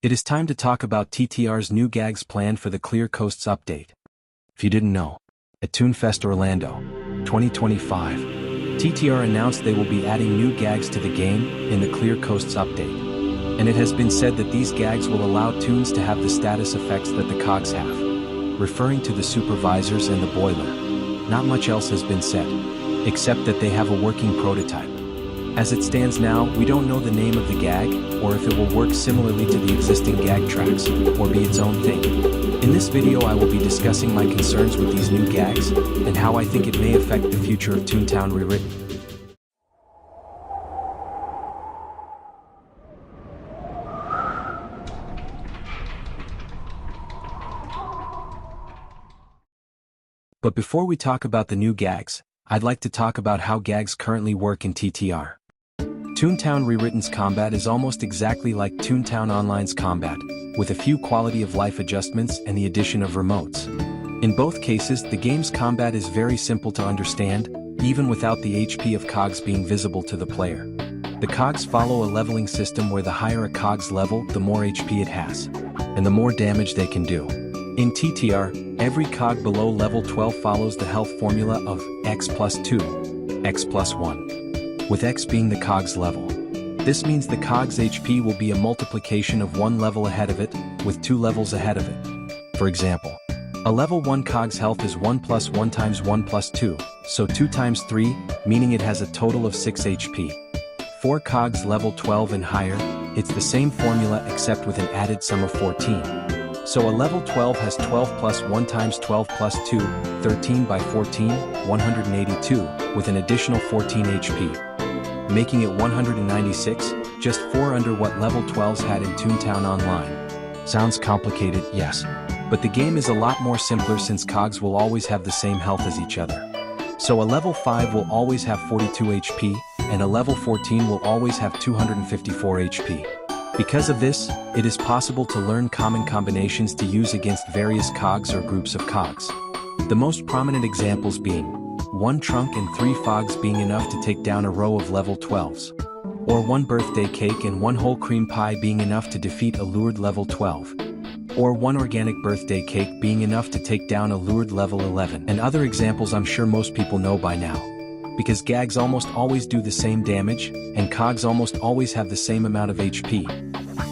It is time to talk about TTR's new Gags plan for the Clear Coasts update. If you didn't know, at Toonfest Orlando 2025, TTR announced they will be adding new Gags to the game in the Clear Coasts update. And it has been said that these Gags will allow Toons to have the status effects that the Cogs have, referring to the Supervisors and the Boiler. Not much else has been said, except that they have a working prototype. As it stands now, we don't know the name of the gag, or if it will work similarly to the existing gag tracks, or be its own thing. In this video I will be discussing my concerns with these new gags, and how I think it may affect the future of Toontown Rewritten. But before we talk about the new gags, I'd like to talk about how gags currently work in TTR. Toontown Rewritten's combat is almost exactly like Toontown Online's combat, with a few quality-of-life adjustments and the addition of remotes. In both cases, the game's combat is very simple to understand, even without the HP of Cogs being visible to the player. The Cogs follow a leveling system where the higher a Cog's level, the more HP it has, and the more damage they can do. In TTR, every Cog below level 12 follows the health formula of X plus 2, X plus 1. With X being the Cog's level. This means the Cog's HP will be a multiplication of one level ahead of it, with two levels ahead of it. For example, a level 1 Cog's health is 1 plus 1 times 1 plus 2, so 2 times 3, meaning it has a total of 6 HP. For Cogs level 12 and higher, it's the same formula except with an added sum of 14. So a level 12 has 12 plus 1 times 12 plus 2, 13 by 14, 182, with an additional 14 HP. Making it 196, just 4 under what level 12s had in Toontown Online. Sounds complicated, yes. But the game is a lot more simpler since Cogs will always have the same health as each other. So a level 5 will always have 42 HP, and a level 14 will always have 254 HP. Because of this, it is possible to learn common combinations to use against various Cogs or groups of Cogs. The most prominent examples being 1 trunk and 3 fogs being enough to take down a row of level 12s. Or 1 birthday cake and 1 whole cream pie being enough to defeat a lured level 12. Or 1 organic birthday cake being enough to take down a lured level 11. And other examples I'm sure most people know by now. Because gags almost always do the same damage, and Cogs almost always have the same amount of HP.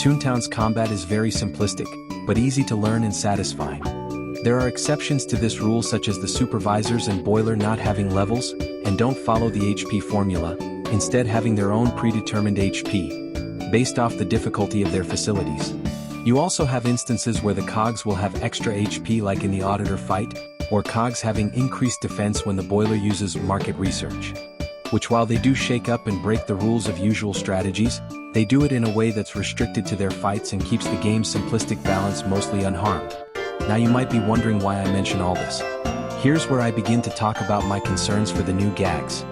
Toontown's combat is very simplistic, but easy to learn and satisfying. There are exceptions to this rule such as the Supervisors and Boiler not having levels, and don't follow the HP formula, instead having their own predetermined HP, based off the difficulty of their facilities. You also have instances where the Cogs will have extra HP like in the Auditor fight, or Cogs having increased defense when the Boiler uses market research. Which while they do shake up and break the rules of usual strategies, they do it in a way that's restricted to their fights and keeps the game's simplistic balance mostly unharmed. Now you might be wondering why I mention all this. Here's where I begin to talk about my concerns for the new gags.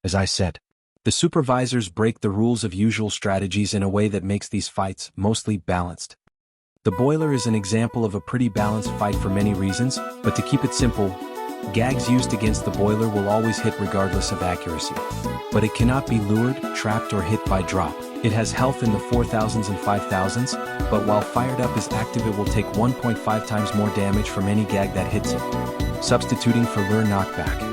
As I said, the Supervisors break the rules of usual strategies in a way that makes these fights mostly balanced. The Boiler is an example of a pretty balanced fight for many reasons, but to keep it simple, gags used against the Boiler will always hit regardless of accuracy. But it cannot be lured, trapped or hit by drop. It has health in the 4000s and 5000s, but while fired up is active it will take 1.5 times more damage from any gag that hits it, substituting for lure knockback.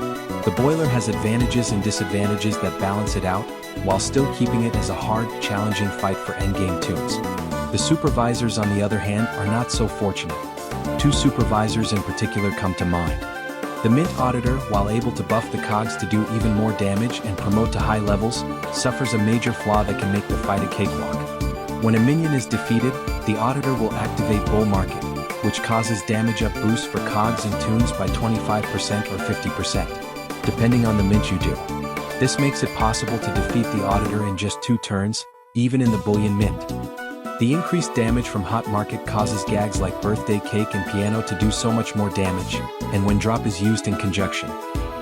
The Boiler has advantages and disadvantages that balance it out, while still keeping it as a hard, challenging fight for endgame Toons. The Supervisors, on the other hand, are not so fortunate. 2 Supervisors in particular come to mind. The Mint Auditor, while able to buff the Cogs to do even more damage and promote to high levels, suffers a major flaw that can make the fight a cakewalk. When a minion is defeated, the Auditor will activate Bull Market, which causes damage up boost for Cogs and Toons by 25% or 50%, depending on the mint you do. This makes it possible to defeat the Auditor in just 2 turns, even in the Bullion Mint. The increased damage from Hot Market causes gags like Birthday Cake and Piano to do so much more damage, and when drop is used in conjunction,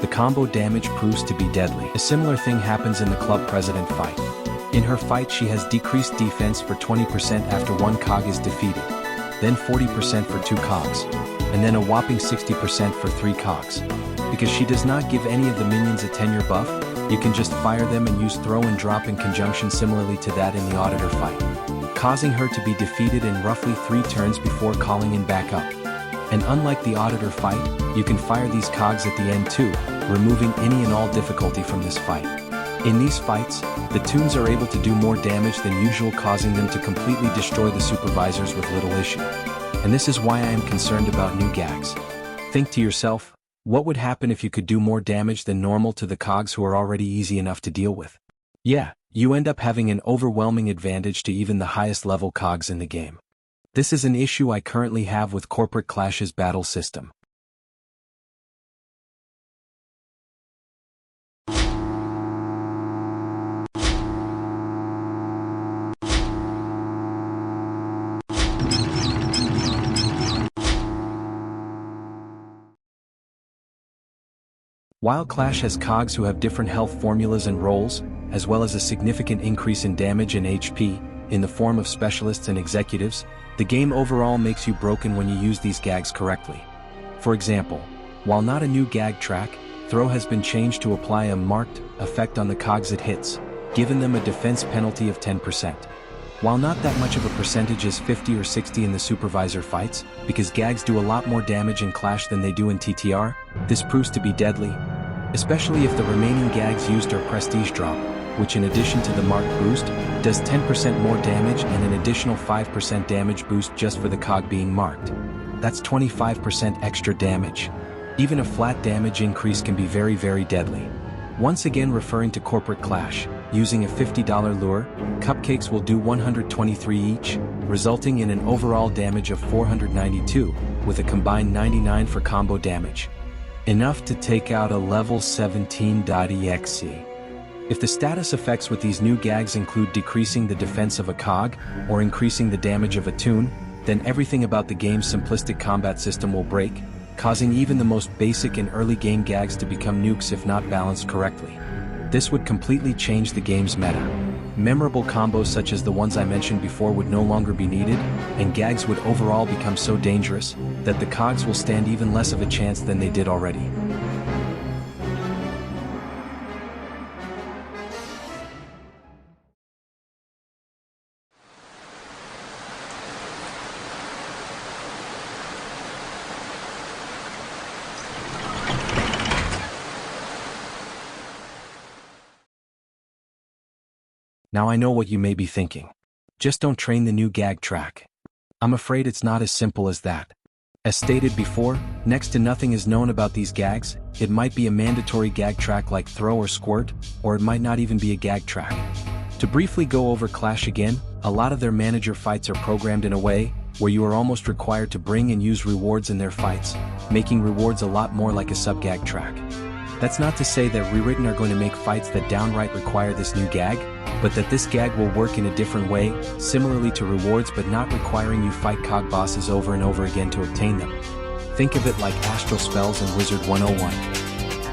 the combo damage proves to be deadly. A similar thing happens in the Club President fight. In her fight she has decreased defense for 20% after one cog is defeated, then 40% for 2 cogs, and then a whopping 60% for 3 cogs. Because she does not give any of the minions a tenure buff, you can just fire them and use throw and drop in conjunction similarly to that in the Auditor fight, causing her to be defeated in roughly 3 turns before calling in back up. And unlike the Auditor fight, you can fire these cogs at the end too, removing any and all difficulty from this fight. In these fights, the Toons are able to do more damage than usual, causing them to completely destroy the Supervisors with little issue. And this is why I am concerned about new Gags. Think to yourself, what would happen if you could do more damage than normal to the cogs who are already easy enough to deal with? Yeah, you end up having an overwhelming advantage to even the highest level cogs in the game. This is an issue I currently have with Corporate Clash's battle system. While Clash has cogs who have different health formulas and roles, as well as a significant increase in damage and HP, in the form of specialists and executives, the game overall makes you broken when you use these gags correctly. For example, while not a new gag track, throw has been changed to apply a marked effect on the cogs it hits, giving them a defense penalty of 10%. While not that much of a percentage as 50 or 60 in the Supervisor fights, because gags do a lot more damage in Clash than they do in TTR, this proves to be deadly, especially if the remaining gags used are Prestige Drop, which in addition to the marked boost, does 10% more damage and an additional 5% damage boost just for the cog being marked. That's 25% extra damage. Even a flat damage increase can be very, very deadly. Once again referring to Corporate Clash, using a $50 lure, cupcakes will do 123 each, resulting in an overall damage of 492, with a combined 99 for combo damage. Enough to take out a level 17.exe. If the status effects with these new gags include decreasing the defense of a cog, or increasing the damage of a Toon, then everything about the game's simplistic combat system will break, causing even the most basic and early game gags to become nukes if not balanced correctly. This would completely change the game's meta. Memorable combos such as the ones I mentioned before would no longer be needed, and gags would overall become so dangerous that the cogs will stand even less of a chance than they did already. Now I know what you may be thinking. Just don't train the new gag track. I'm afraid it's not as simple as that. As stated before, next to nothing is known about these gags. It might be a mandatory gag track like throw or squirt, or it might not even be a gag track. To briefly go over Clash again, a lot of their manager fights are programmed in a way where you are almost required to bring and use rewards in their fights, making rewards a lot more like a sub-gag track. That's not to say that Rewritten are going to make fights that downright require this new gag, but that this gag will work in a different way, similarly to rewards but not requiring you fight cog bosses over and over again to obtain them. Think of it like Astral Spells in Wizard 101.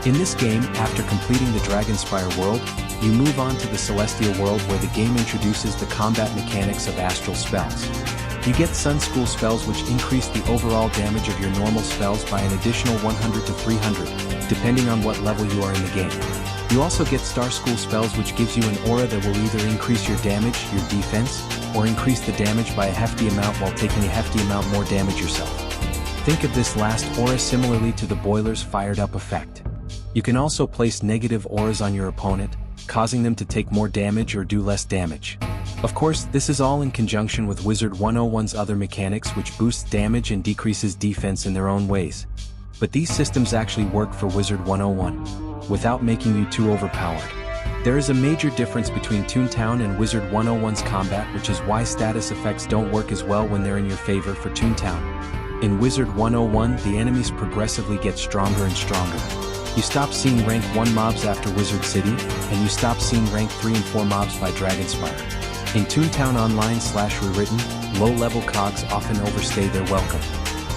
In this game, after completing the Dragonspire world, you move on to the Celestial world where the game introduces the combat mechanics of Astral Spells. You get Sun School spells which increase the overall damage of your normal spells by an additional 100 to 300, depending on what level you are in the game. You also get Star School spells which gives you an aura that will either increase your damage, your defense, or increase the damage by a hefty amount while taking a hefty amount more damage yourself. Think of this last aura similarly to the Boiler's Fired Up effect. You can also place negative auras on your opponent, causing them to take more damage or do less damage. Of course, this is all in conjunction with Wizard 101's other mechanics which boosts damage and decreases defense in their own ways. But these systems actually work for Wizard 101, without making you too overpowered. There is a major difference between Toontown and Wizard 101's combat, which is why status effects don't work as well when they're in your favor for Toontown. In Wizard 101, the enemies progressively get stronger and stronger. You stop seeing rank 1 mobs after Wizard City, and you stop seeing rank 3 and 4 mobs by Dragonspire. In Toontown Online/Rewritten, low-level cogs often overstay their welcome.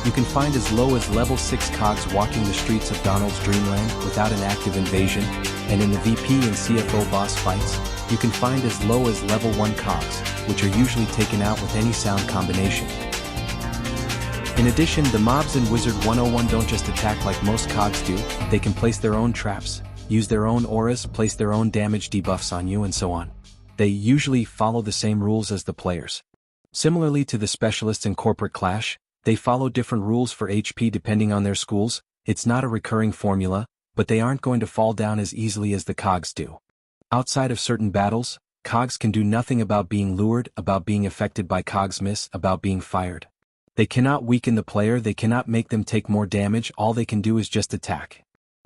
You can find as low as level 6 cogs walking the streets of Donald's Dreamland without an active invasion, and in the VP and CFO boss fights, you can find as low as level 1 cogs, which are usually taken out with any sound combination. In addition, the mobs in Wizard 101 don't just attack like most cogs do, they can place their own traps, use their own auras, place their own damage debuffs on you and so on. They usually follow the same rules as the players. Similarly to the specialists in Corporate Clash, they follow different rules for HP depending on their schools. It's not a recurring formula, but they aren't going to fall down as easily as the cogs do. Outside of certain battles, cogs can do nothing about being lured, about being affected by cogs miss, about being fired. They cannot weaken the player, they cannot make them take more damage, all they can do is just attack.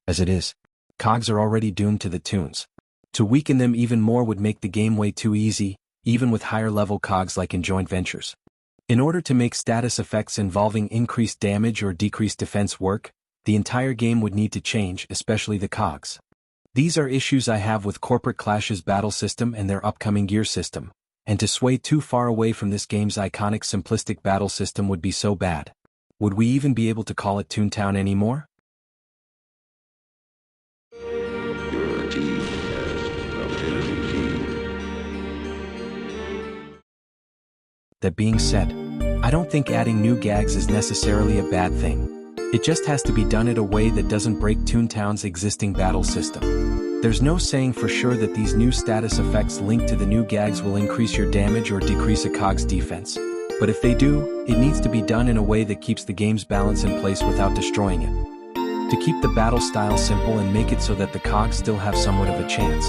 As it is, cogs are already doomed to the tunes. To weaken them even more would make the game way too easy, even with higher level cogs like in joint ventures. In order to make status effects involving increased damage or decreased defense work, the entire game would need to change, especially the cogs. These are issues I have with Corporate Clash's battle system and their upcoming gear system, and to sway too far away from this game's iconic simplistic battle system would be so bad. Would we even be able to call it Toontown anymore? Your team has an enemy team. That being said, I don't think adding new gags is necessarily a bad thing. It just has to be done in a way that doesn't break Toontown's existing battle system. There's no saying for sure that these new status effects linked to the new gags will increase your damage or decrease a cog's defense. But if they do, it needs to be done in a way that keeps the game's balance in place without destroying it. To keep the battle style simple and make it so that the cogs still have somewhat of a chance.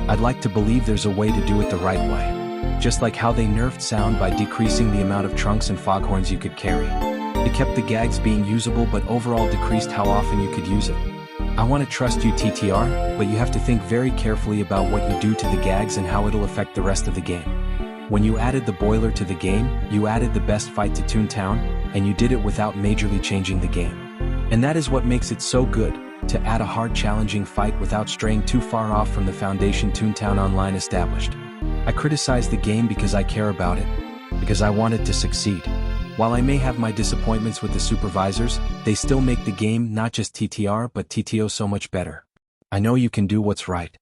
I'd like to believe there's a way to do it the right way. Just like how they nerfed sound by decreasing the amount of trunks and foghorns you could carry. It kept the gags being usable but overall decreased how often you could use it. I want to trust you TTR, but you have to think very carefully about what you do to the gags and how it'll affect the rest of the game. When you added the boiler to the game, you added the best fight to Toontown, and you did it without majorly changing the game. And that is what makes it so good, to add a hard challenging fight without straying too far off from the foundation Toontown Online established. I criticize the game because I care about it, because I want it to succeed. While I may have my disappointments with the Supervisors, they still make the game not just TTR but TTO so much better. I know you can do what's right.